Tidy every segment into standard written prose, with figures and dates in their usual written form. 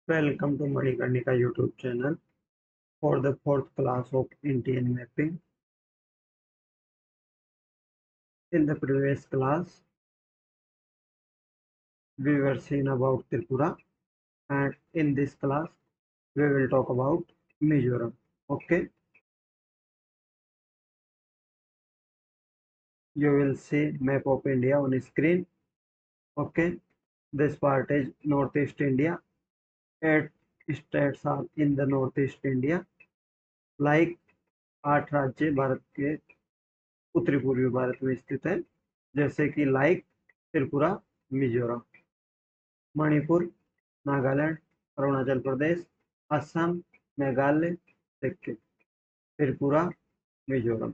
Welcome to Manikarnika YouTube channel for the fourth class of Indian mapping. In the previous class, we were seeing about Tripura, and in this class, we will talk about Mizoram. Okay, you will see map of India on screen. Okay, this part is Northeast India. 8 states are in the Northeast India. Like 8 राज्य भारत के उत्तरी पूर्वी भारत में स्थित है, जैसे कि like Tripura, Mizoram, Manipur, Nagaland, Arunachal Pradesh, Assam, Meghalaya, Sikkim. Tripura, Mizoram,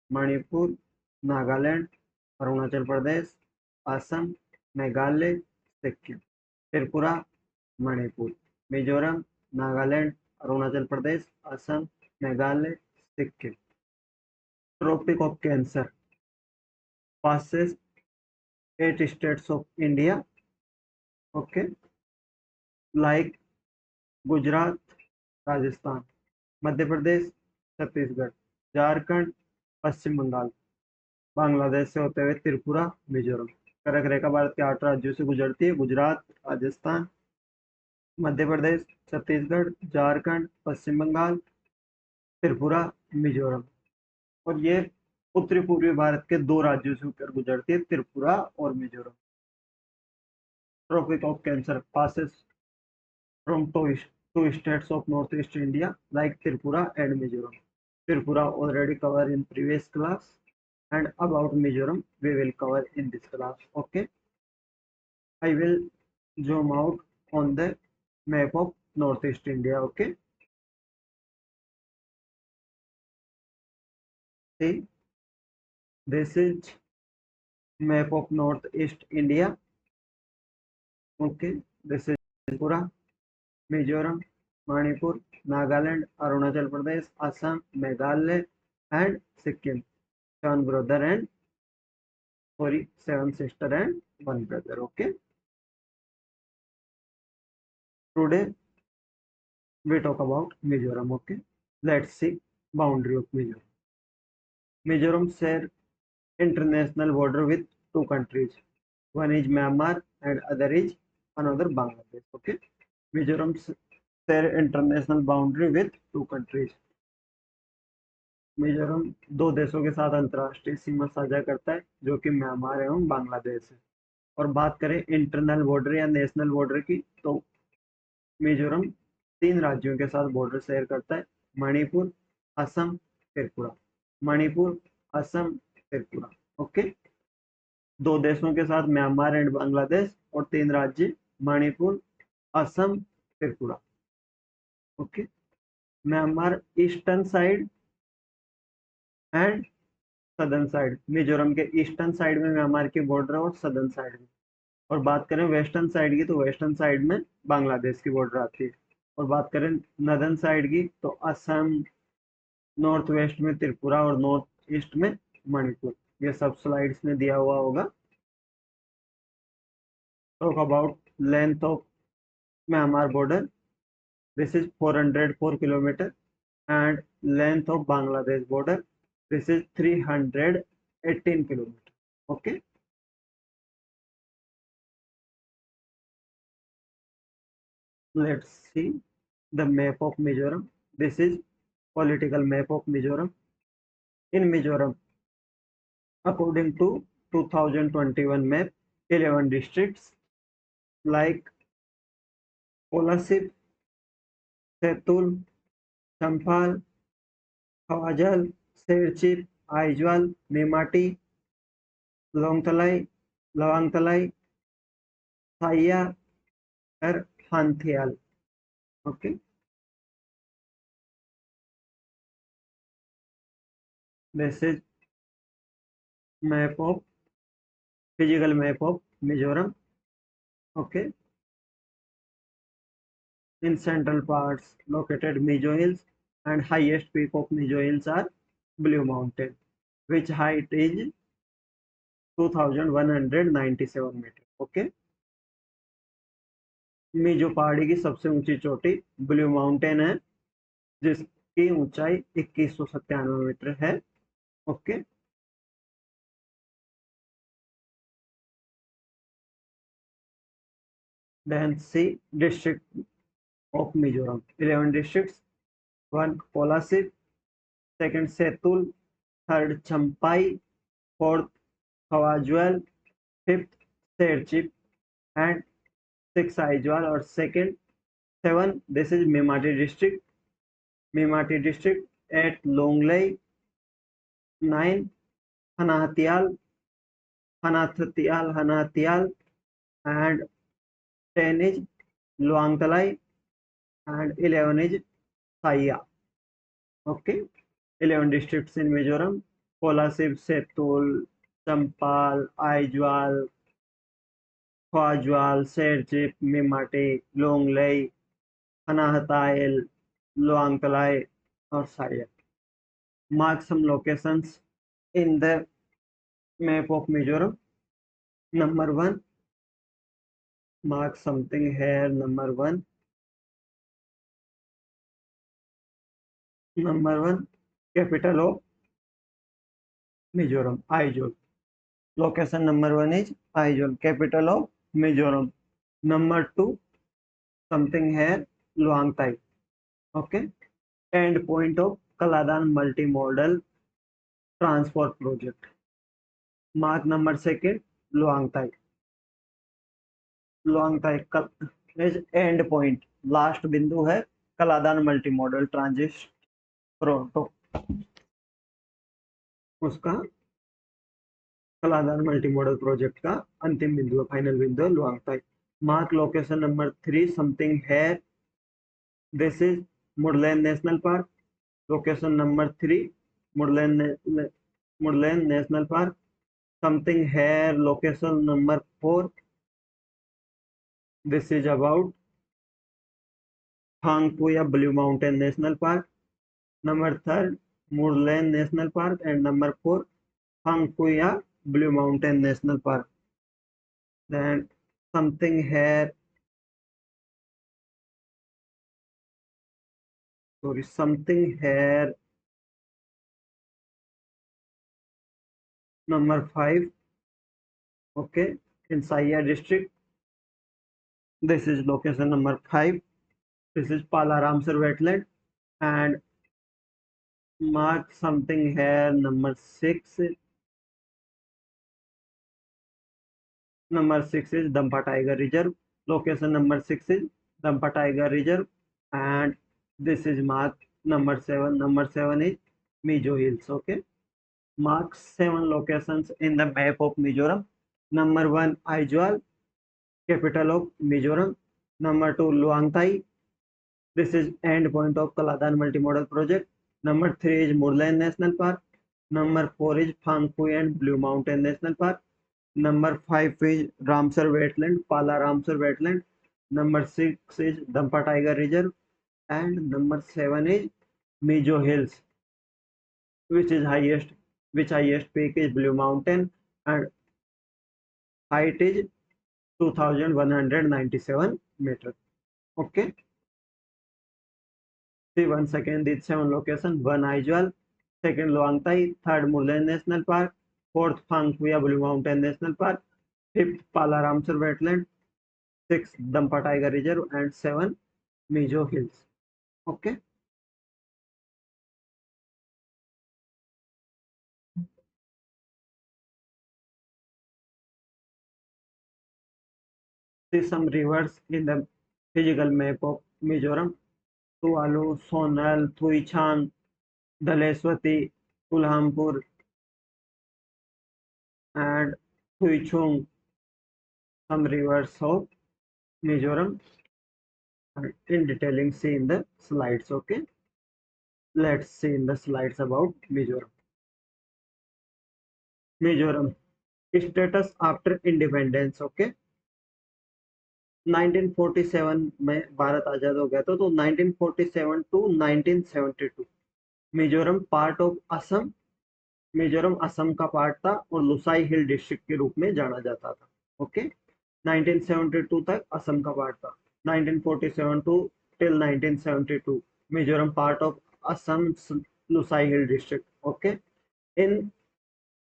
Manipur, Nagaland, Arunachal Pradesh, Assam, Meghalaya, Sikkim. Tripura, Manipur, Mizoram, Nagaland, Arunachal Pradesh, Assam, Meghalaya, Sikkim. Tropic of Cancer passes 8 states of India. Okay, like Gujarat, Rajasthan, Madhya Pradesh, Chhattisgarh, Jharkhand, Paschim Bengal, Bangladesh से होते हुए त्रिपुरा, मिजोरम। कर्क रेखा भारत के 8 राज्यों से गुजरती है। गुजरात, राजस्थान, मध्य प्रदेश, छत्तीसगढ़, झारखंड, पश्चिम बंगाल, त्रिपुरा, मिजोरम। और ये उत्तरी पूर्वी भारत के 2 राज्यों से होकर गुजरती है, त्रिपुरा और Mizoram. Tropic of Cancer passes from two states of northeast India like Tripura and Mizoram. Tripura already covered in previous class, and about Mizoram we will cover in this class. Okay, I will zoom out on the map of northeast India. Okay, see, this is map of northeast India. Okay, this is Tripura, Mizoram, Manipur, Nagaland, Arunachal Pradesh, Assam, Meghalaya, and Sikkim. 7 brother and 7 sister and 1 brother. Okay, today we talk about Mizoram. Okay, let's see boundary of Mizoram. Mizoram share international border with 2 countries. One is Myanmar and other is another Bangladesh. Okay, Mizoram share international boundary with 2 countries. Mizoram 2 देशों के साथ अंतर्राष्ट्रीय सीमा साझा करता है, जो कि Myanmar एवं बांग्लादेश है। और बात करें इंटरनल बॉर्डर या नेशनल बॉर्डर की, तो मिजोरम 3 राज्यों के साथ बॉर्डर शेयर करता है, मणिपुर, असम, त्रिपुरा। मणिपुर, असम, त्रिपुरा। ओके, 2 देशों के साथ म्यांमार एंड बांग्लादेश, और 3 राज्य Manipur, Assam, Tripura. Okay, Myanmar eastern side and southern side. Mizoram के ईस्टर्न साइड में म्यांमार की बॉर्डर और सदर्न साइड में। और बात करें वेस्टर्न साइड की, तो वेस्टर्न साइड में बांग्लादेश की बॉर्डर आती है। और बात करें नदर्न साइड की, तो असम, नॉर्थ वेस्ट में त्रिपुरा और नॉर्थ ईस्ट में मणिपुर। ये सब स्लाइड्स में दिया हुआ होगा। Talk about length of Myanmar border, this is 404 kilometre, and length of Bangladesh border, this is 318 kilometre. Okay, let's see the map of Mizoram. This is political map of Mizoram. In Mizoram, according to 2021 map, 11 districts like Kolasip, Setul, Champhal, Khawajal, Serchip, Aizwal, Memati, Longthalai, Lavangthalai, Thaya, and Phantial. Okay, this is map of physical map of Mizoram. Okay, in central parts located Mizo Hills, and highest peak of Mizo Hills are Blue Mountain, which height is 2197 meters. Okay, Mizo पहाड़ी की सबसे ऊंची चोटी blue mountain है, जिसकी ऊंचाई 2197 metre है। Okay. Then C district of Mizoram. 11 districts. 1 Kolasip, second Setul, third Champai, fourth Khawajwal, fifth Serchip, and sixth Aijwal or second. 7 this is Memati district. Memati district. 8 Longlei. 9 Hanathtial, Hanathtial, and 10 is Luangtalai, and 11 is Saya. Okay. 11 districts in Mizoram: Kolasib, Setul, Champal, Aijwal, Khwajwal, Serchip, Mimate, Longlei, Hanahatayal, Luangtalai, or Saya. Mark some locations in the map of Mizoram. Number 1, mark something here. Number 1, capital of Mizoram, Aizawl. Location number 1 is Aizawl, capital of Mizoram. Number 2, something here, Luangtai. Okay. End point of Kaladan multimodal transport project. Mark number 2, Luangtai. Luangtai is end point. Last बिंदु है Kaladan multimodal transit proto, उसका Kaladan multimodal project का अंतिम बिंदु है, final बिंदु है Lawngtlai. Mark location number 3, something है, this is Murlen national park. Location number 3, Murlen national park. Something है, location number 4, this is about Thangpuya Blue Mountain National Park. Number 3, Moorland National Park, and number 4, Thangpuya Blue Mountain National Park. Then something here, number 5. Okay, in Saya district. This is location number 5. This is Palaramsar wetland. And mark something here, number 6. Number 6 is Dampa Tiger Reserve. Location number 6 is Dampa Tiger Reserve. And this is mark number 7. Number 7 is Mizo Hills. Okay. Mark 7 locations in the map of Mizoram. Number 1, Aizawl, capital of Mizoram. Number 2, Luangtai. This is end point of Kaladan multimodal project. Number 3 is Moorland National Park. Number 4 is Phangphui and Blue Mountain National Park. Number 5 is Ramsar wetland, Pala Ramsar wetland. Number 6 is Dampa Tiger Reserve. And number 7 is Mizo Hills, which highest peak is Blue Mountain, and height is 2197 meters. Okay. See once again these 7 locations: 1 Aizawl, 2nd Luangtai, 3rd Moorland National Park, 4th Phangphuya Blue Mountain National Park, 5th Pala Ramsar wetland, 6th Dampa Tiger Reserve, and 7 Mizo Hills. Okay. See some rivers in the physical map of Mizoram: Tuvalu, Sonal, Thuichan, Dhaleswati, Ulhampur, and Thuichung. Some rivers of Mizoram in detailing see in the slides. Okay. Let's see in the slides about Mizoram. Mizoram status after independence. Okay. 1947 में भारत आजाद हो गया था, तो 1947 to 1972 Mizoram part of Assam. Mizoram Assam का part था और लुसाई हिल district के रूप में जाना जाता था. ओके. 1972 तक असम का पार्ट था. 1947 to till 1972. Mizoram part of Assam's Lusai Hill district. Okay. In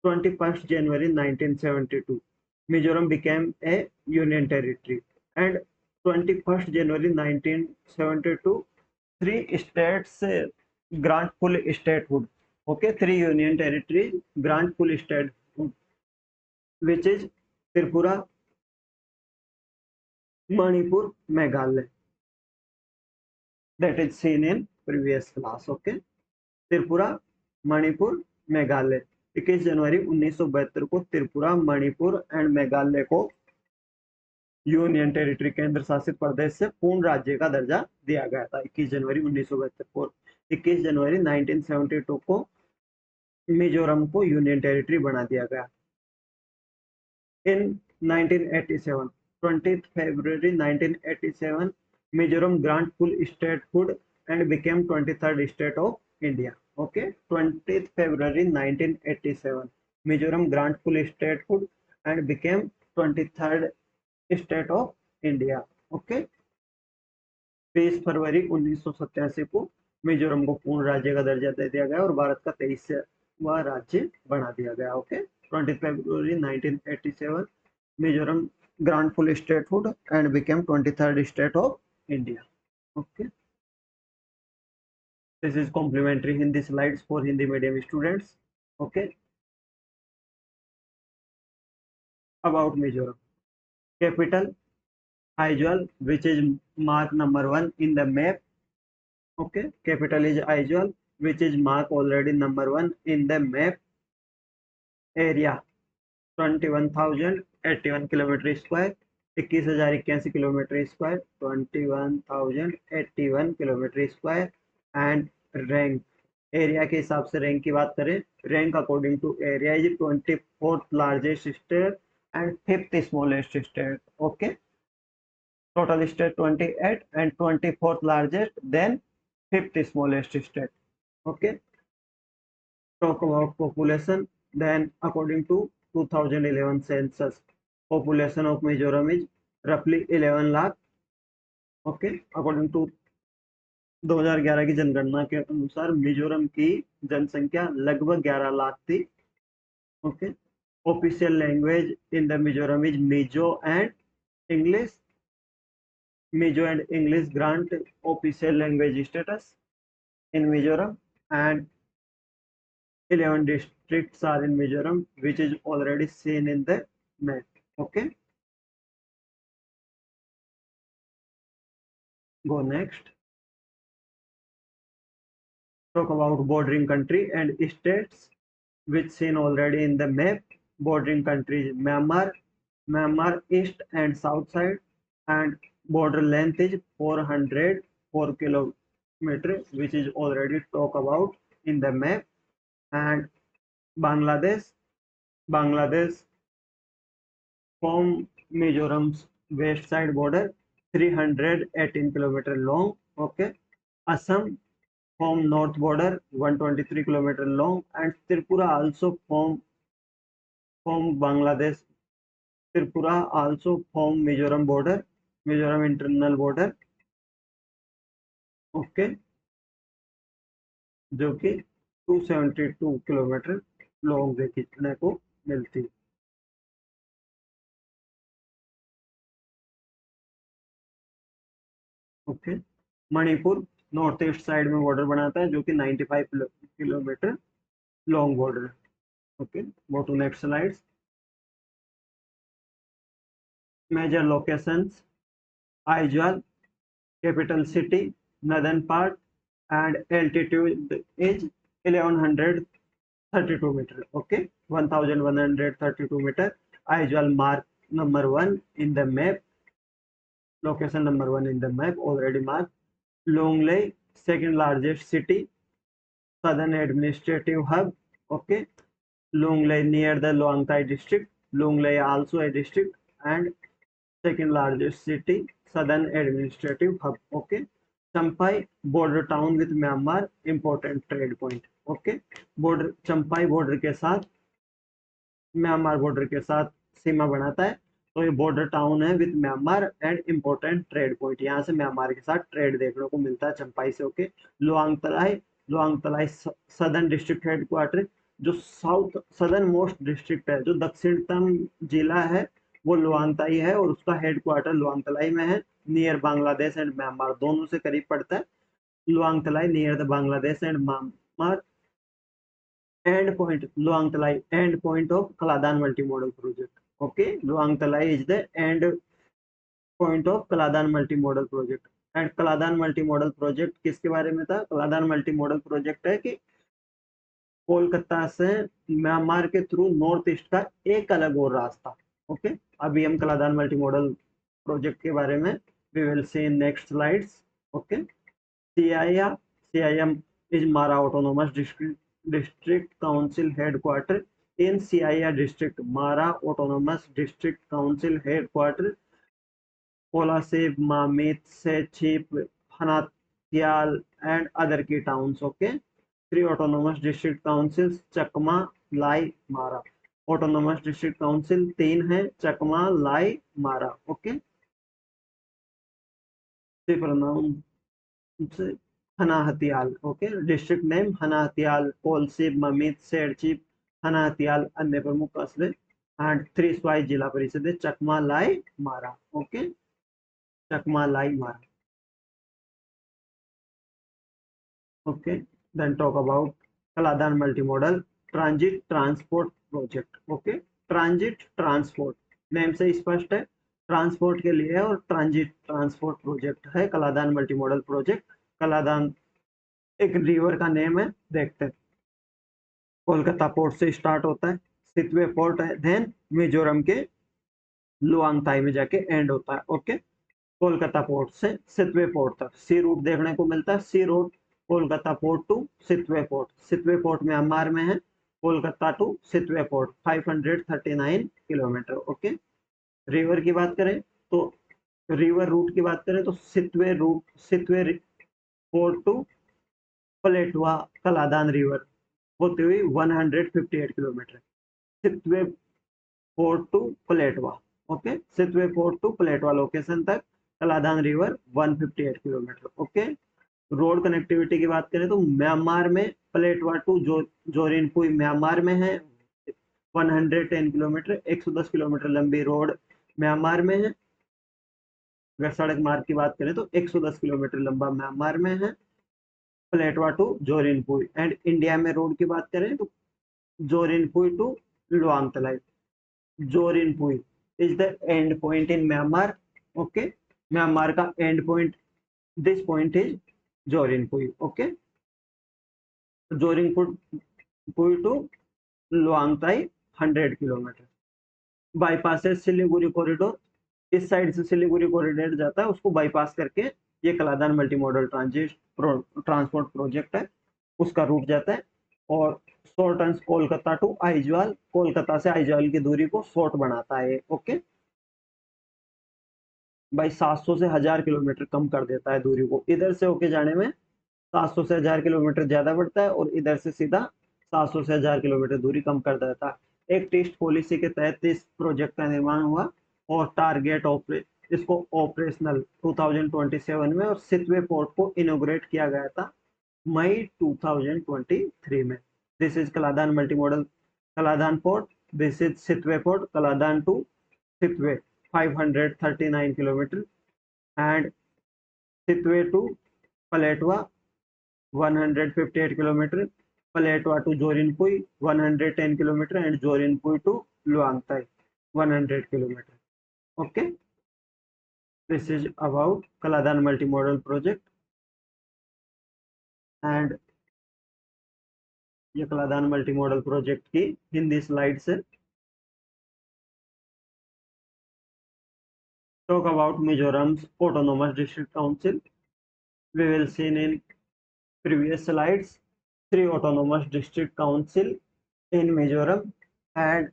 21st January 1972, Mizoram became a union territory, and 21st January 1972, three states grant full statehood. Okay, three union territory grant full statehood, which is Tripura, Manipur, Meghalaya. That is seen in previous class. Okay, Tripura, Manipur, Meghalaya. 21 जनवरी 1972 को Tripura, Manipur and Meghalaya को union territory, केंद्र शासित प्रदेश से पूर्ण राज्य का दर्जा दिया गया था। 21 जनवरी 1972 को। 21 जनवरी 1972 को मिजोरम को यूनियन टेरिटरी बना दिया गया। इन 1987, 20th February 1987, Mizoram grant full statehood and became 23rd state of India. Okay, 20th February 1987, Mizoram grant full statehood and became 23rd state of India. Okay, 20 फरवरी 1987 को मिजोरम को पूर्ण राज्य का दर्जा दे दिया गया और भारत का 23वां राज्य बना दिया गया। Okay, 20 February 1987, Mizoram grant full statehood and became 23rd state of India. Okay, this is complimentary Hindi slides for Hindi medium students. Okay, about Mizoram. Capital Aizawl, which is mark number 1 in the map. Okay, capital is Aizawl, which is mark already number 1 in the map. Area 21,081 kilometre square, 21,081 kilometre square, 21,081 kilometre square. And rank, area के हिसाब से rank की बात करें, rank according to area is 24th largest state and 5th smallest state. Okay, total state 28 and 24th largest, then 5th smallest state. Okay, talk about population. Then according to 2011 census, population of Mizoram is roughly 11 lakh. Okay, according to 2011 की जनगणना के अनुसार मिजोरम की जनसंख्या लगभग 11 लाख थी। Okay, official language in the Mizoram is Mizo and English. Mizo and English grant official language status in Mizoram, and 11 districts are in Mizoram, which is already seen in the map. Okay, go next. Talk about bordering country and states, which seen already in the map. Bordering countries: Myanmar east and south side, and border length is 404 kilometers, which is already talk about in the map. And Bangladesh from Mizoram's west side border, 318 kilometer long. Okay, Assam from north border, 123 kilometer long, and Tripura also from Bangladesh. Tripura also from Mizoram border, Mizoram internal border. Okay, जो कि 272 kilometre long देखने को मिलती। Okay, Manipur north east side में border बनाता है, जो कि 95 किलोमीटर लॉन्ग बॉर्डर है। Okay, go to next slides. Major locations: Aizawl, capital city, northern part, and altitude is 1132 meter. Okay, 1132 meter. Aizawl mark number 1 in the map. Location number 1 in the map already marked. Longley, second largest city, southern administrative hub. Okay, Longley near the Luangtai district. Longley also a district and second largest city, southern administrative hub. Okay, Champhai border town with Myanmar, important trade point. Okay, border Champai border के साथ Myanmar border के साथ सीमा बनाता है। तो ये border town है with Myanmar and important trade point, यहाँ से म्यांमार के साथ ट्रेड देखने को मिलता है चंपाई से होके। लुआंगतलाई, लुआंगतलाई सदर्न डिस्ट्रिक्ट हेडक्वार्टर, जो साउथ सदर्न मोस्ट डिस्ट्रिक्ट है, जो दक्षिणतम जिला है वो लुआंगताई है और उसका हेडक्वार्टर लुआंगतलाई में है, नियर बांग्लादेश एंड म्यांमार, दोनों से करीब पड़ता है। Lawngtlai near the Bangladesh and Myanmar, end point Luang end point of Kaladan multimodal project. Okay, Luang is the end point of Kaladan multimodal project. And Kaladan multimodal project किसके बारे में था? कलादान मल्टीमॉडल प्रोजेक्ट है कि कोलकाता से म्यांमार के थ्रू नॉर्थ ईस्ट का एक अलग और रास्ता। ओके, अभी हम कलादान मल्टीमॉडल प्रोजेक्ट के बारे में we will see in next slides. Okay, CIM is Mara Autonomous District Council headquarter in CIA district. Mara Autonomous District Council headquarter Kolasib, Mamit, Sechip, Hanatyal and other key towns. Okay, three autonomous district councils Chakma, Lai, Mara. Autonomous district council तीन है, Chakma, Lai, Mara. Okay, the pronoun Hnahthial. Okay, district name Hnahthial, Kolasib, Mamit, Serchhip, Hnahthial अन्य प्रमुख कस्बे and थ्रीसवाई जिला परिषद है चकमा, Lai, Mara. Okay, Chakma, Lai, Mara. Okay, then talk about Kaladan multimodal transit transport project. Okay, transit transport name से स्पष्ट है, ट्रांसपोर्ट के लिए है और ट्रांजिट ट्रांसपोर्ट प्रोजेक्ट है कलादान मल्टीमॉडल प्रोजेक्ट। कलादान एक रिवर का नेम है, देखते हैं। कोलकाता पोर्ट से स्टार्ट होता है, सितवे पोर्ट है, देन मिजोरम के लुआंगताई में जाके एंड होता है। ओके, कोलकाता पोर्ट से सितवे पोर्ट तक सी रूट देखने को मिलता है, sea route Kolkata port to Sittwe port. Sittwe port Myanmar में है, Kolkata to Sittwe port 539 kilometre. Okay, river की बात करें तो रिवर रूट की बात करें तो Sittwe route, Sittwe port to Paletwa Kaladan river होती हुई 158 kilometre. Sittwe port to Paletwa. Okay, Sittwe port to Paletwa location तक Kaladan river 158 kilometre. Okay, road connectivity की बात करें तो म्यांमार में पलेटवा टू जोरिनपुई म्यांमार में है 110 किलोमीटर, 110 किलोमीटर लंबी रोड म्यांमार में है। अगर सड़क मार्ग की बात करें तो 110 किलोमीटर लंबा म्यांमार में है Paletwa to Zorinpui. And India में रोड की बात करें तो Zorinpui to Lawngtlai. Zorinpui is the end point in Myanmar. Okay, Myanmar का end point, this point is Zorinpui. Okay, Zorinpui to Lawngtlai 100 kilometre. Bypass है सिलीगुड़ी कॉरिडोर, इस साइड से सिलीगुड़ी कॉरिडोर जाता है, उसको बाईपास करके ये Kaladan multi modal transport project है, उसका रूट जाता है। और शॉर्टन्स कोलकाता टू आइजवाल, कोलकाता से आइजवाल की दूरी को शॉर्ट बनाता है। ओके भाई, 700 से 1000 किलोमीटर कम कर देता है दूरी को, इधर से होके जाने में 700 से 1000 किलोमीटर ज्यादा पड़ता है और इधर से सीधा 700 से 1000 किलोमीटर दूरी कम कर देता है। एक टेस्ट पॉलिसी के तहत इस प्रोजेक्ट का निर्माण हुआ और टारगेट इसको ऑपरेशनल 2027 में और सितवे पोर्ट को इनोग्रेट किया गया था मई 2023 में। This is Kaladan multimodal Kaladan port, this is Sittwe port Kaladan to Sittwe 539 kilometre and Sittwe to Paletwa 158 kilometre, Paletwa to Zorinpui 110 kilometre and Zorinpui to Lawngtlai 100 kilometre. Okay, this is about Kaladan multimodal project and ये Kaladan multimodal project की Hindi slides है। Talk about Mizoram's autonomous district council, we will seen in previous slides three autonomous district council in Mizoram and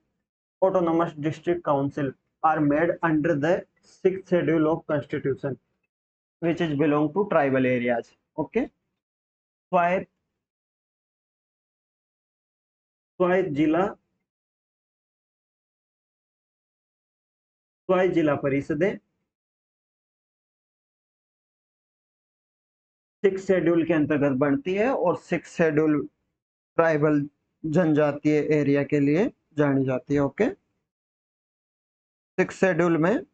autonomous district council are made under the 6th schedule of constitution which is belong to tribal areas. Okay, स्वायत्त जिला स्वयं जिला परिषदें 6 schedule के अंतर्गत बनती है और 6 schedule tribal जनजातीय एरिया के लिए जानी जाती है। ओके, 6 शेड्यूल में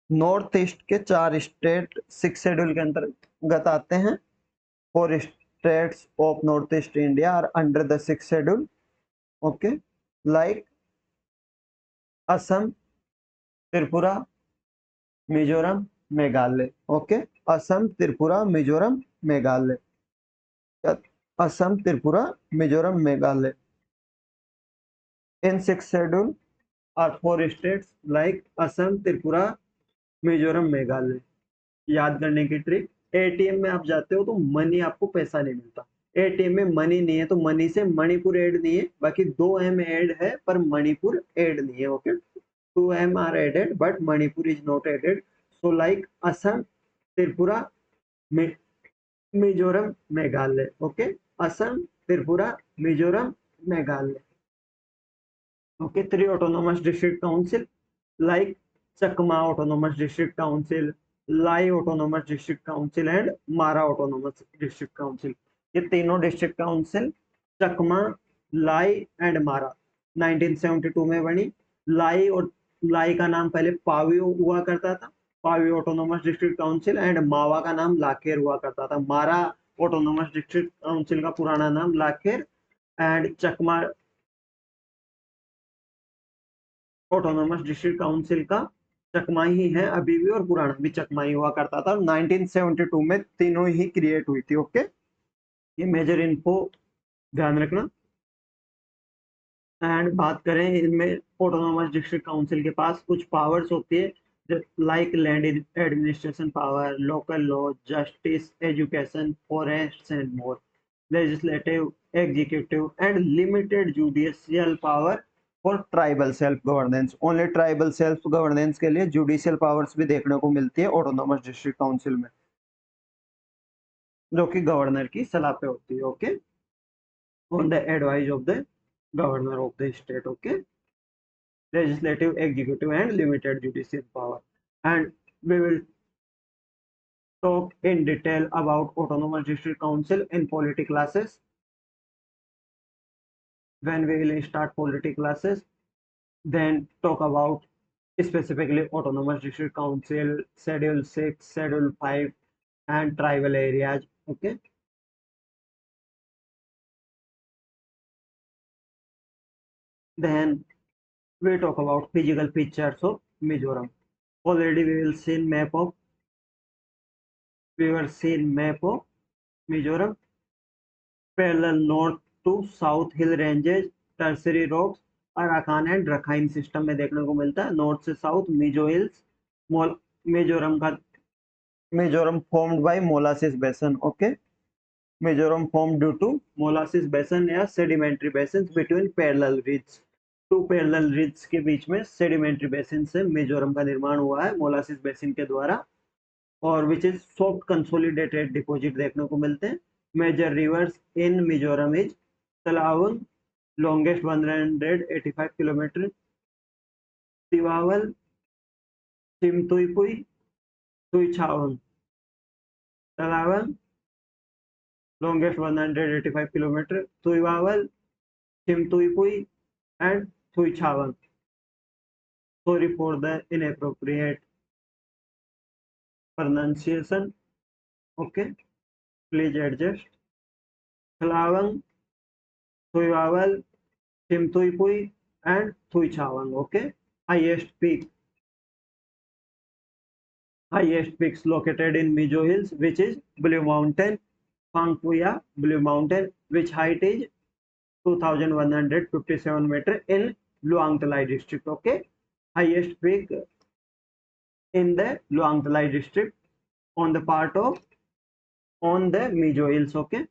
नॉर्थ ईस्ट के 4 स्टेट 6 शेड्यूल के अंतर्गत आते हैं। 4 states of northeast India are under the 6th schedule. Okay, like Assam, Tripura, Mizoram, Meghalaya. Okay, Assam, Tripura, Mizoram, Meghalaya. Assam, Tripura, Mizoram, Meghalaya. In 6th schedule are 4 states like Assam, Tripura, Mizoram, Meghalaya. याद करने की ट्रिक, एटीएम में आप जाते हो तो मनी आपको पैसा नहीं मिलता। एटीएम में मनी नहीं है तो मनी से मणिपुर ऐड नहीं है, बाकी 2M ऐड है पर मणिपुर ऐड नहीं है। Okay, 2M are added but Manipur is not added. So like Assam, Tripura, Mizoram, Meghalaya. Okay, Assam, Tripura, Mizoram, Meghalaya. Okay, 3 autonomous district council like Chakma Autonomous District Council, Lai Autonomous District Council and Mara Autonomous District Council। ये तीनों district council Chakma, lie and मारा 1972 में बनी। लाई और लाई का नाम पहले पावियो हुआ करता था, पावियो ऑटोनोमस डिस्ट्रिक्ट काउंसिल, एंड मावा का नाम लाखेर हुआ करता था। मारा ऑटोनोमस डिस्ट्रिक्ट काउंसिल का पुराना नाम लाखेर and Chakma autonomous district council का चकमा ही है अभी भी, और पुराना भी चकमा ही हुआ करता था। 1972 में तीनों ही क्रिएट हुई थी। ओके, ये मेजर इन्फो ध्यान रखना। एंड बात करें इनमें, ऑटोनोमस डिस्ट्रिक्ट काउंसिल के पास कुछ पावर्स होती है like land administration power, local law, justice, education, forest and more, legislative, executive and limited judicial power for tribal self governance. Only tribal self governance के लिए जुडिशियल पावर्स भी देखने को मिलती है ऑटोनोमस डिस्ट्रिक्ट काउंसिल में, जो कि गवर्नर की सलाह पे होती है। Okay, on the advice of the governor of the state. Okay, legislative, executive and limited judicial power, and we will talk in detail about autonomous district council in polity classes when we will start polity classes, then talk about specifically autonomous district council, schedule 6, schedule 5 and tribal areas. Okay, then we talk about physical features of Mizoram. Already we will see map of Mizoram, parallel north to south hill ranges, tertiary rocks, Arakan and Rakhine system में देखने को मिलता है। North से south Mizo hills, Mizoram का Mizoram formed by molasses basin. Okay, Mizoram form due to molasses basin या sedimentary basin between parallel ridge. Two parallel ridge के बीच में सेडिमेंट्री बेसिन से मिजोरम का निर्माण हुआ है मोलासिस बेसिन के द्वारा, और which is soft consolidated deposit देखने को मिलते हैं। Major rivers in Mizoram is Tlawng, longest 185 kilometre, Tuivawl, Chhimtuipui, Tuichawng. Tlawng longest 185 kilometre, Tuivawl, Chhimtuipui and Tuichawng. Sorry for the inappropriate pronunciation. Okay, please adjust. Thalawang, Thuiwawal, Chimtuipui and Thuichawang. Okay, highest peaks located in Mizo Hills, which is Blue Mountain, Phangpuya Blue Mountain, which height is 2157 meter in Luang Talai district. Okay, highest peak in the Luang Talai district on the part of on the Mizo Hills. Okay,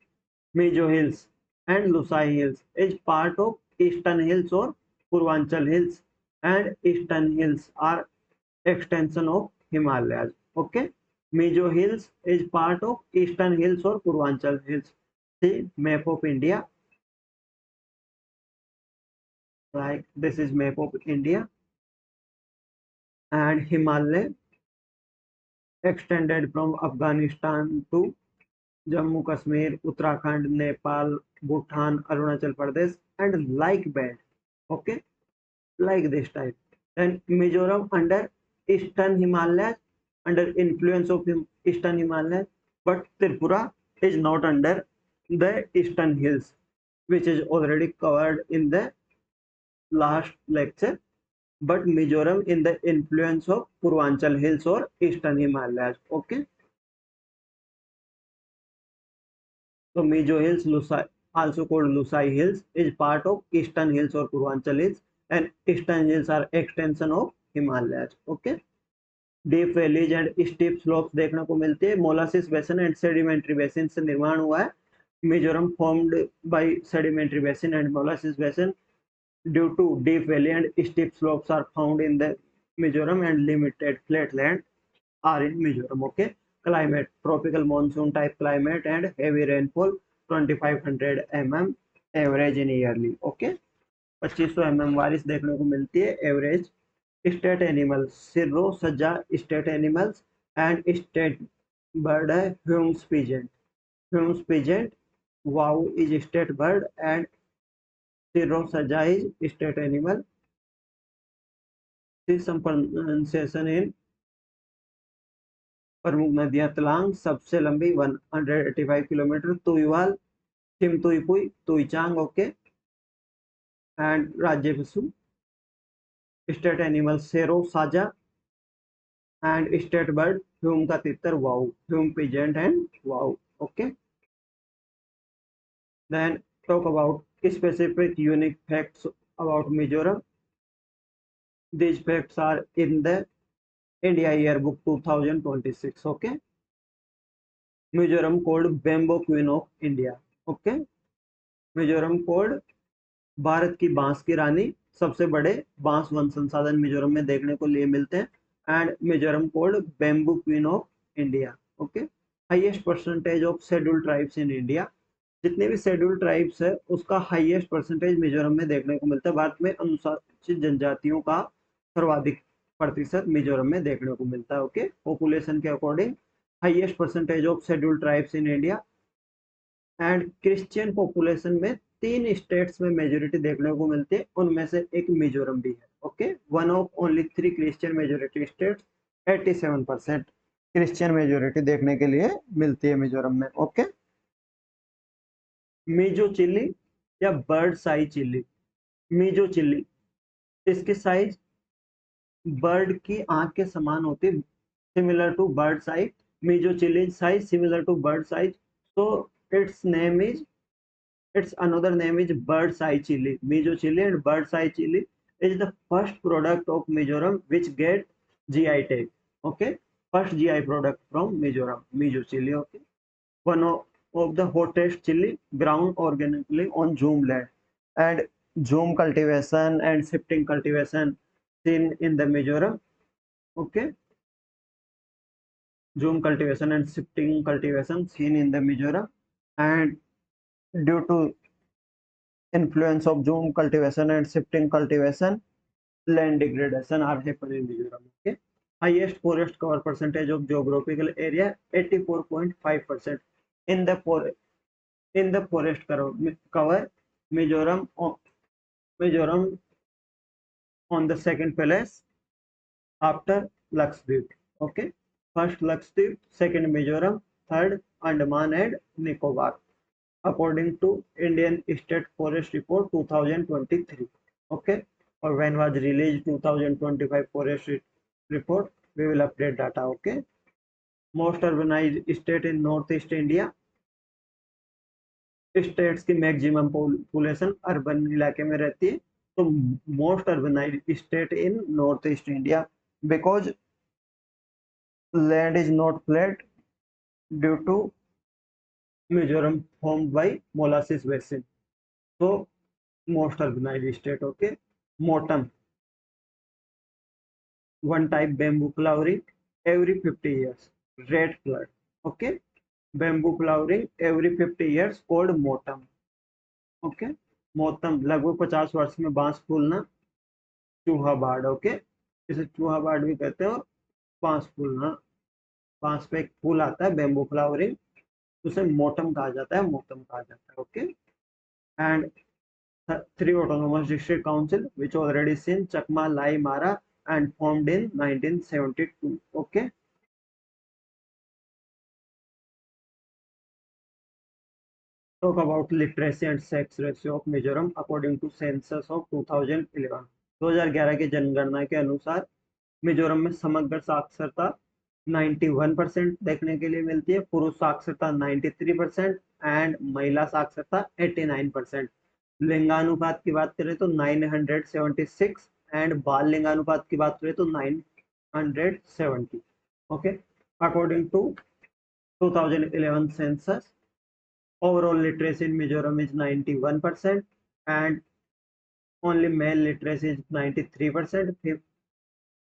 Mizo Hills and Lusai Hills is part of Eastern Hills or Purvanchal Hills, and Eastern Hills are extension of Himalayas. Okay, Mizo Hills is part of Eastern Hills or Purvanchal Hills. See map of India. Like this is map of India. and Himalaya extended from Afghanistan to Jammu Kashmir, Uttarakhand, Nepal, Bhutan, Arunachal Pradesh, and like band. Okay, like this type. Then Mizoram under Eastern Himalayas, under influence of Eastern Himalayas, but Tripura is not under the Eastern Hills, which is already covered in the last lecture. But Mizoram in the influence of Purvanchal Hills or Eastern Himalayas. Okay. So Mizo Hills, Lusai, also called Lusai Hills, is part of Eastern Hills or Purvanchal Hills, and Eastern Hills are extension of Himalayas. Okay. Deep valleys and steep slopes देखने को मिलते हैं. Molasses basin and sedimentary basin से निर्माण हुआ है. Mizoram formed by sedimentary basin and molasses basin due to deep valley and steep slopes are found in the Mizoram and limited flat land are in Mizoram. Okay. Climate tropical monsoon type climate and heavy rainfall 2500 mm average in yearly. Okay. 2500 mm बारिश देखने को मिलती है average. State animals serow saza state animals and state bird है Hume's pheasant. Hume's pheasant Vavu is state bird and serow saza is state animal. some pronunciation in प्रमुख नदियां तलांग सबसे लंबी 185 kilometre. Tuivawl Chhimtuipui Tuichawng. Okay. And राज्य पशु state animal serow saza and state bird Hume का तितर Vavu Hume pheasant and Vavu. Okay. Then talk about specific unique facts about Mizoram. these facts are in the India Yearbook 2026. Okay. Mizoram code bamboo queen of India. Okay. Mizoram code Bharat की बांस की रानी. सबसे बड़े बांस one संसाधन मिजोरम में देखने को लिए मिलते हैं. And Mizoram code bamboo queen of India. Okay. Highest percentage of scheduled tribes in India. जितने भी शेड्यूल्ड ट्राइब्स है उसका हाईएस्ट परसेंटेज मिजोरम में देखने को मिलता है. भारत में अनुसूचित जनजातियों का सर्वाधिक प्रतिशत मिजोरम में देखने को मिलता है. ओके. पॉपुलेशन के according highest percentage of scheduled tribes in India. And Christian population में 3 स्टेट्स में मेजोरिटी देखने को मिलती है. उनमें से एक मिजोरम भी है. Okay. One of only 3 Christian majority states. 87% Christian majority देखने के लिए मिलती है मिजोरम में. Okay. Mizo chilli or bird size chilli. Mizo chilli इसकी साइज बर्ड की आंख के समान होती है. Similar to bird size. Mizo chilli size similar to bird size. so its name is its another name is bird's eye chili. Mizo chili and bird's eye chili is the first product of Mizoram which get GI tag. Okay. First GI product from Mizoram. Mizo chili. Okay. One of the hottest chili ground organically on Zoom land. And Zoom cultivation and shifting cultivation seen in the Mizoram. Okay. Zoom cultivation and shifting cultivation seen in the Mizoram. And due to influence of Zoom cultivation and shifting cultivation, land degradation are happening in Mizoram. Okay. Highest forest cover percentage of geographical area 84.5%. In the forest cover, Mizoram on the second place after Lakshadweep. Okay. First Lakshadweep, second Mizoram, third Andaman and Nicobar, according to Indian State Forest Report 2023. Okay. Or when was released 2025 Forest Report, we will update data. Okay. Most urbanized state in Northeast India. States की maximum population urban इलाके में रहती है. तो most urbanised state in North East India because land is not flat due to Mizoram formed by molasses basin. तो most urbanised state. Okay. Mautam one type bamboo flowering every 50 years. Red flood. Okay. Bamboo flowering every 50 years called motam. Okay. मोतम लगभग 50 वर्ष में बांस फूलना. चूहा बाढ़. Okay. इसे चूहा बार्ड भी कहते हैं। और बांस फूल, हाँ, बांस पे एक फूल आता है बेम्बू फ्लावरिंग, उसे मोटम कहा जाता है, मोटम कहा जाता है। Okay. And three autonomous district council which already seen Chakma, Lai, Mara and formed in 1972. Okay. Talk about literacy and sex ratio of Mizoram according to census of 2011. 2011 की जनगणना के अनुसार मिजोरम में समग्र साक्षरता 91% देखने के लिए मिलती है, पुरुष साक्षरता 93% एंड महिला साक्षरता 89%। लिंगानुपात की बात करें तो 976 एंड बाल लिंगानुपात की बात करें तो 970। Okay. According to 2011 census, overall literacy in Mizoram is 91% and only male literacy is 93%.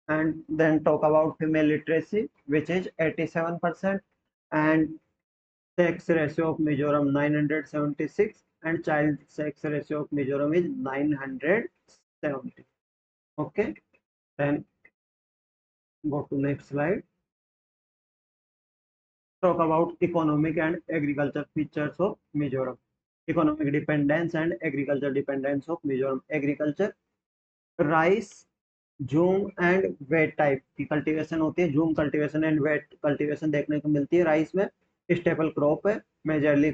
And then talk about female literacy, which is 87%, and sex ratio of Mizoram 976, and child sex ratio of Mizoram is 970. Okay, then go to next slide. Talk about economic and agriculture features of Mizoram. Economic dependence and agriculture dependence of Mizoram. Agriculture, rice, jhum and wet type की cultivation होती है। Jhum cultivation and wet cultivation देखने को मिलती है rice में। Staple crop है, majorly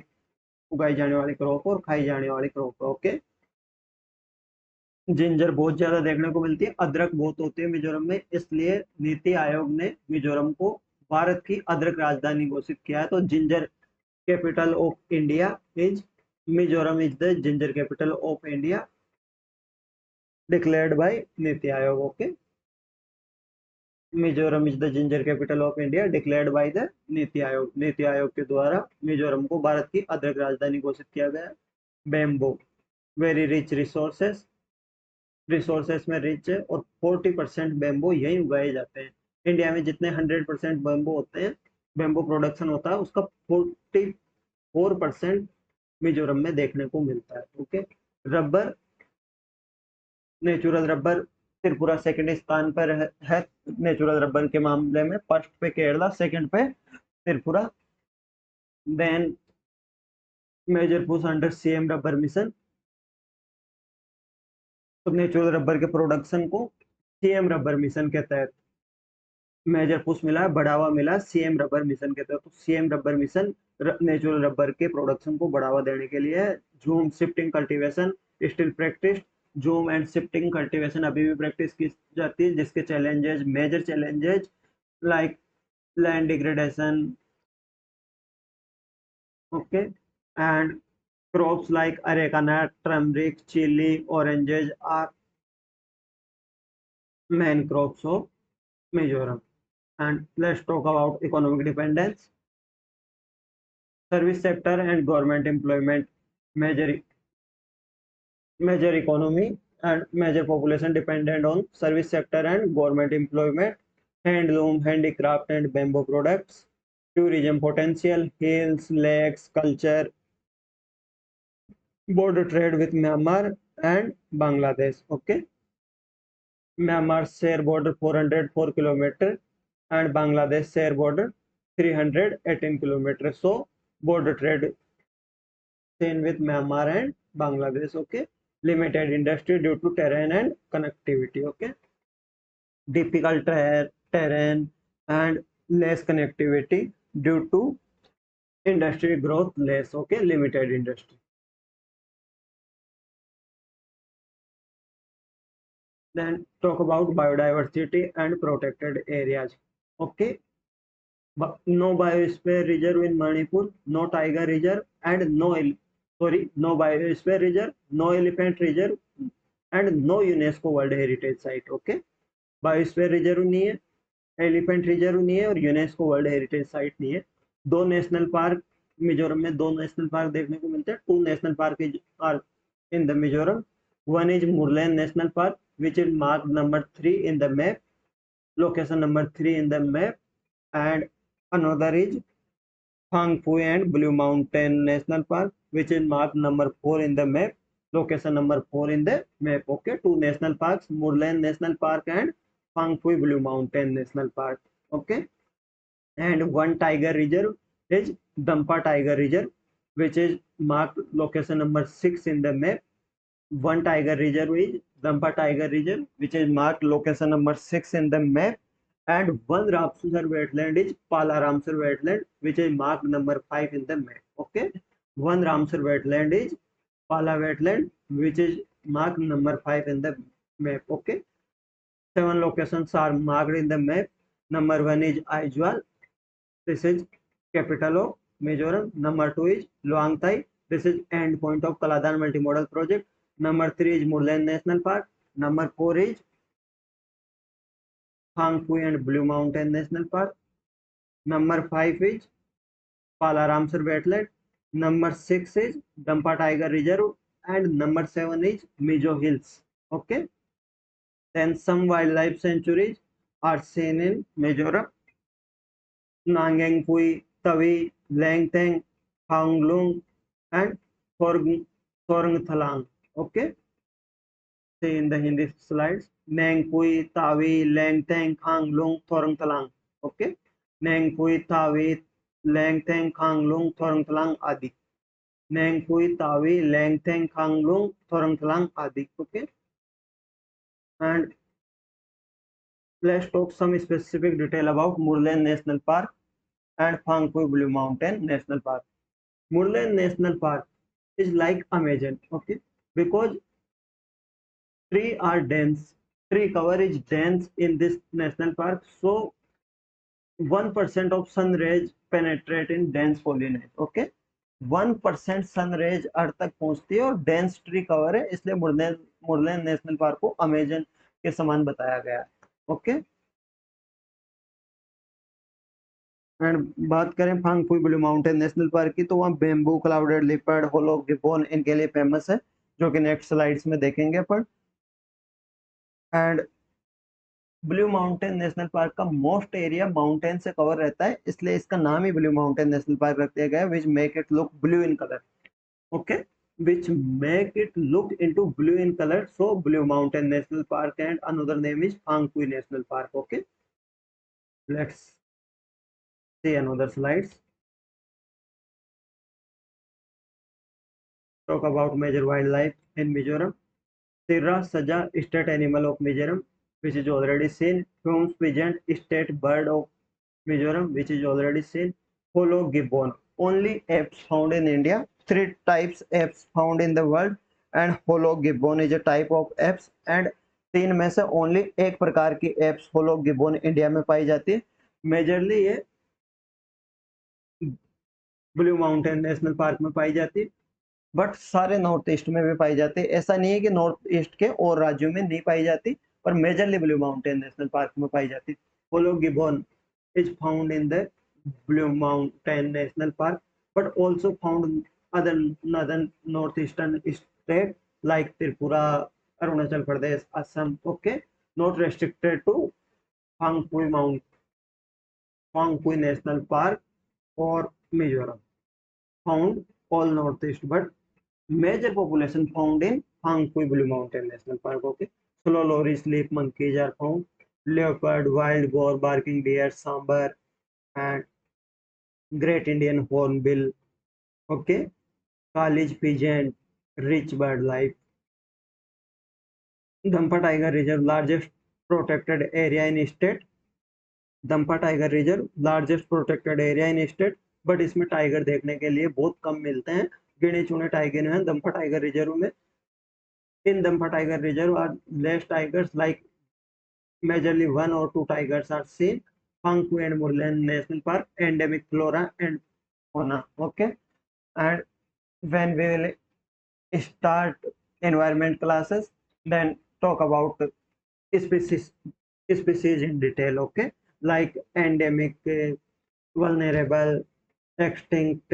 उगाई जाने वाली क्रॉप और खाई जाने वाली क्रॉप है। ओके। जिंजर बहुत ज्यादा देखने को मिलती है, अदरक बहुत होती है मिजोरम में, इसलिए नीति आयोग ने मिजोरम को भारत की अदरक राजधानी घोषित किया है। तो ginger capital of India is Mizoram is the ginger capital of India declared by NITI Aayog. Okay. Mizoram is the ginger capital of India declared by the NITI Aayog. NITI Aayog के द्वारा मिजोरम को भारत की अदरक राजधानी घोषित किया गया। Bamboo, very rich resources, resources में रिच है और 40% बेम्बो यही उगाए जाते हैं। इंडिया में जितने 100% बेम्बो होते हैं, बेम्बो प्रोडक्शन होता है, उसका 44% मिजोरम में देखने को मिलता है। Okay. Rubber, natural rubber Tripura second स्थान पर है नेचुरल रबर के मामले में। फर्स्ट पे केरला, सेकंड पे Tripura. Then major push under CM rubber mission. तो नेचुरल रबर के प्रोडक्शन को सीएम रबर मिशन के तहत मेजर पुश मिला, बढ़ावा मिला सीएम रबर मिशन के तहत। तो CM rubber mission natural rubber के प्रोडक्शन को बढ़ावा देने के लिए है। Jhum shifting cultivation still practice. Jhum and shifting cultivation अभी भी प्रैक्टिस की जाती है, जिसके challenges, major challenges like land degradation, okay, and crops like areca, turmeric, chili, oranges are main crops of Mizoram. And let's talk about economic dependence. Service sector and government employment, major economy and major population dependent on service sector and government employment. Handloom, handicraft and bamboo products. Tourism potential, hills, lakes, culture. Border trade with Myanmar and Bangladesh. Okay. Myanmar share border 404 kilometer and Bangladesh share border 318 kilometers. So border trade seen with Myanmar and Bangladesh. Okay. Limited industry due to terrain and connectivity. Okay. Difficult terrain and less connectivity due to industry growth less. Okay. Limited industry. Then talk about biodiversity and protected areas. Okay. No biosphere reserve in Manipur, no tiger reserve, and no biosphere reserve, no elephant reserve, and no UNESCO World Heritage Site. Okay, biosphere reserve नहीं है, elephant reserve नहीं है और UNESCO world heritage site नहीं है। दो national park Mizoram में, दो नेशनल पार्क देखने को मिलते हैं। Two national park are in the Mizoram. One is Murlen national park which is marked number 3 in the map, location number 3 in the map, and another is Phangphui and Blue Mountain National Park, which is marked number 4 in the map, location number 4 in the map. Okay, two national parks, Murlen National Park and Phangphui Blue Mountain National Park. Okay, and one tiger reserve is Dampa Tiger Reserve, which is marked location number 6 in the map. One tiger reserve is Dampa Tiger Reserve, which is marked location number 6 in the map, and one Ramsar wetland is Pala Ramsar wetland, which is marked number 5 in the map. Okay, one Ramsar wetland is Pala wetland, which is marked number 5 in the map. Okay, 7 locations are marked in the map. Number 1 is Aizawl. This is capital of Mizoram. Number 2 is Luang Thai. This is end point of Kaladan multimodal project. Number 3 is Murlen National Park. Number 4 is Phang Phui and Blue Mountain National Park. Number 5 is Pala Ramsar Wetland. Number 6 is Dampa Tiger Reserve. And number 7 is Mizo Hills. Okay. Then some wildlife sanctuaries are seen in Mizoram. Nangeng Phui, Tawi, Langtang, Hanglung, and Thorngthalang. Okay. See in the Hindi slides. Nang Phui, Tawi, Langtang, Hanglung, Thorngthalang. Okay. Nang Phui, Tawi, Langtang, Hanglung, Thorngthalang आदि. Nang Phui, Tawi, Langtang, Hanglung, Thorngthalang आदि. Okay. And let's talk some specific detail about Murlen National Park and Phang Phui Blue Mountain National Park. Murlen National Park is like Amazon, okay, because tree are dense, tree cover is dense in this national park, so 1% of sun rays penetrate in dense foliage. Okay, 1% sun rays earth तक पहुंचती है और dense tree cover है, इसलिए Murlen national park को Amazon के समान बताया गया है. ओके, एंड बात करें Phawngpui blue mountain national park की, तो वहाँ bamboo, clouded leopard, hoolock gibbon इनके लिए फेमस है, जो कि नेक्स्ट स्लाइड्स में देखेंगे अपन. And blue mountain national park का मोस्ट एरिया माउंटेन से कवर रहता है, इसलिए इसका नाम ही ब्लू माउंटेन नेशनल पार्क रख दिया गया है, which make it look blue in colour. Okay, which make it look into blue in color, so Blue Mountain National Park, and another name is Phang Phui National Park. Okay, let's see another slides. Talk about major wildlife in Mizoram. Sirra Saja, state animal of Mizoram, which is already seen. Humes pigeon, state bird of Mizoram, which is already seen. Holo gibbon, only apes found in India. 3 types apes found in the world, and Holo gibbon is a type of apes, and 3 में से only एक प्रकार की apps होलो Gibbon India में पाई जाती है. Majorly ये blue mountain national park में पाई जाती है, बट सारे नॉर्थ ईस्ट में भी पाई जाती है. ऐसा नहीं है कि नॉर्थ ईस्ट के और राज्यों में नहीं पाई जाती, पर majorly blue mountain national park में पाई जाती है. होलो Gibbon is found in the Blue Mountain National Park, but also found in other northern northeastern states like Tripura, Arunachal Pradesh, Assam. Okay, not restricted to Phang Phui National Park or Mizoram. Found all northeast, but major population found in Phang Phui Blue Mountain National Park. Okay, slow loris, leaf monkeys are found. Leopard, wild boar, barking deer, sambar, and great Indian hornbill. Okay, college pigeon, rich bird life. Dampa Tiger Reserve, largest protected area in state. Dampa Tiger Reserve, largest protected area in state, but इसमें tiger देखने के लिए बहुत कम मिलते हैं, गिने चुने tiger हैं दम्पा टाइगर रिजर्व में. In Dampa tiger reserve are less tigers, like majorly 1 or 2 tigers are seen. Phang Phui and Murlen National Park, endemic flora and fauna. Okay, and when we will start environment classes, then talk about species in detail. Okay, like endemic, vulnerable, extinct,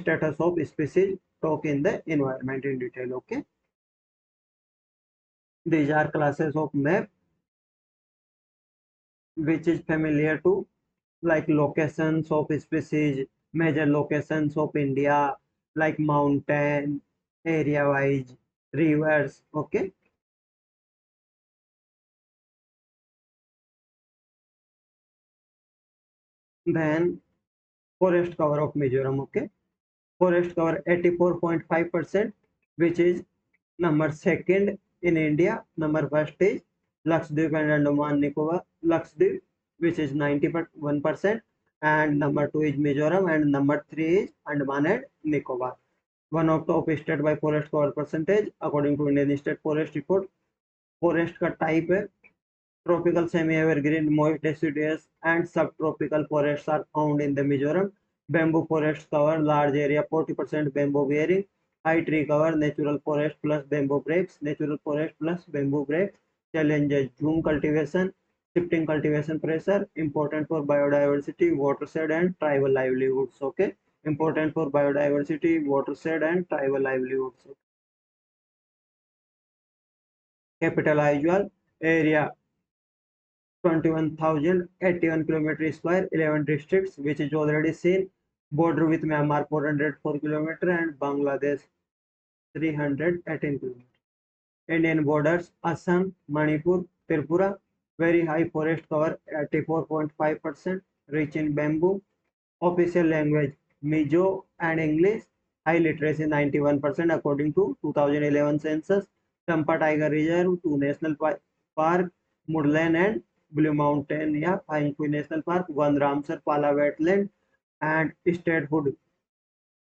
status of species, talk in the environment in detail. Okay, these are classes of map which is familiar to, like locations of species, major locations of India, like mountain, area wise, rivers. Okay, Then forest cover of Mizoram. Okay, forest cover 84.5%, which is number second in India. Number first is Lakshadweep and Andaman Nicobar. Lakshadweep, which is 91%, and number two is Mizoram, and number three is Andaman and Nicobar. One of top state by forest cover percentage according to Indian State Forest Report. Forest का type है tropical semi-evergreen, moist deciduous and subtropical forests are found in the Mizoram. Bamboo forests cover large area, 40% bamboo bearing. High tree cover, natural forest plus bamboo breaks, natural forest plus bamboo breaks. Challenges: zoom cultivation, shifting cultivation pressure, important for biodiversity, watershed and tribal livelihoods. Okay, important for biodiversity, watershed and tribal livelihoods. Capital Aizawl, area 21,081 kilometers square, 11 districts, which is already seen. Border with Myanmar 404 kilometers and Bangladesh 318 kilometers. Indian borders: Assam, Manipur, Tripura. Very high forest cover 84.5%, rich in bamboo. Official language Mizo and English. High literacy 91% according to 2011 census. Champa Tiger Reserve, 2 national park, Mudland and Blue Mountain या Pine National Park, 1 Ramsar Pala wetland, and statehood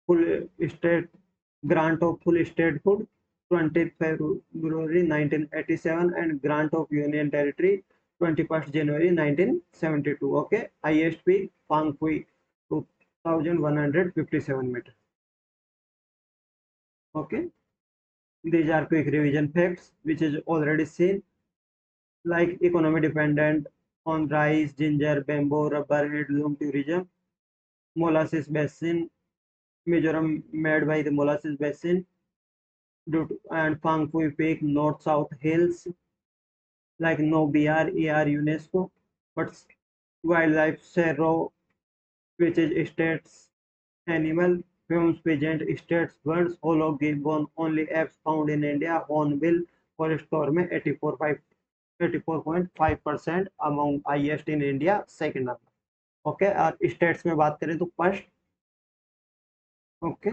full state grant of full statehood 20th February 1987 and grant of union territory 21st January 1972. Okay, highest peak Phang Phui 2157 meters. Okay, these are quick revision facts which is already seen, like economy dependent on rice, ginger, bamboo, rubber, heirloom tourism. Molasses basin, Mizoram made by the molasses basin due to, and Phang Phui Peak, north south hills, like no BR, ER, UNESCO, but wildlife Cerro, which is states animal, Humes Pigeon, states birds, hollow gibbon, only apes found in India, hornbill, forest cover में 84.5% among highest in India, second number. Okay, और states में बात करें तो first. Okay,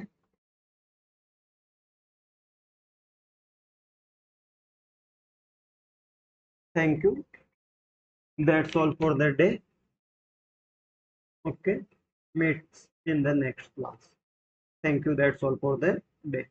thank you, that's all for the day. Okay, meets in the next class. Thank you, that's all for the day.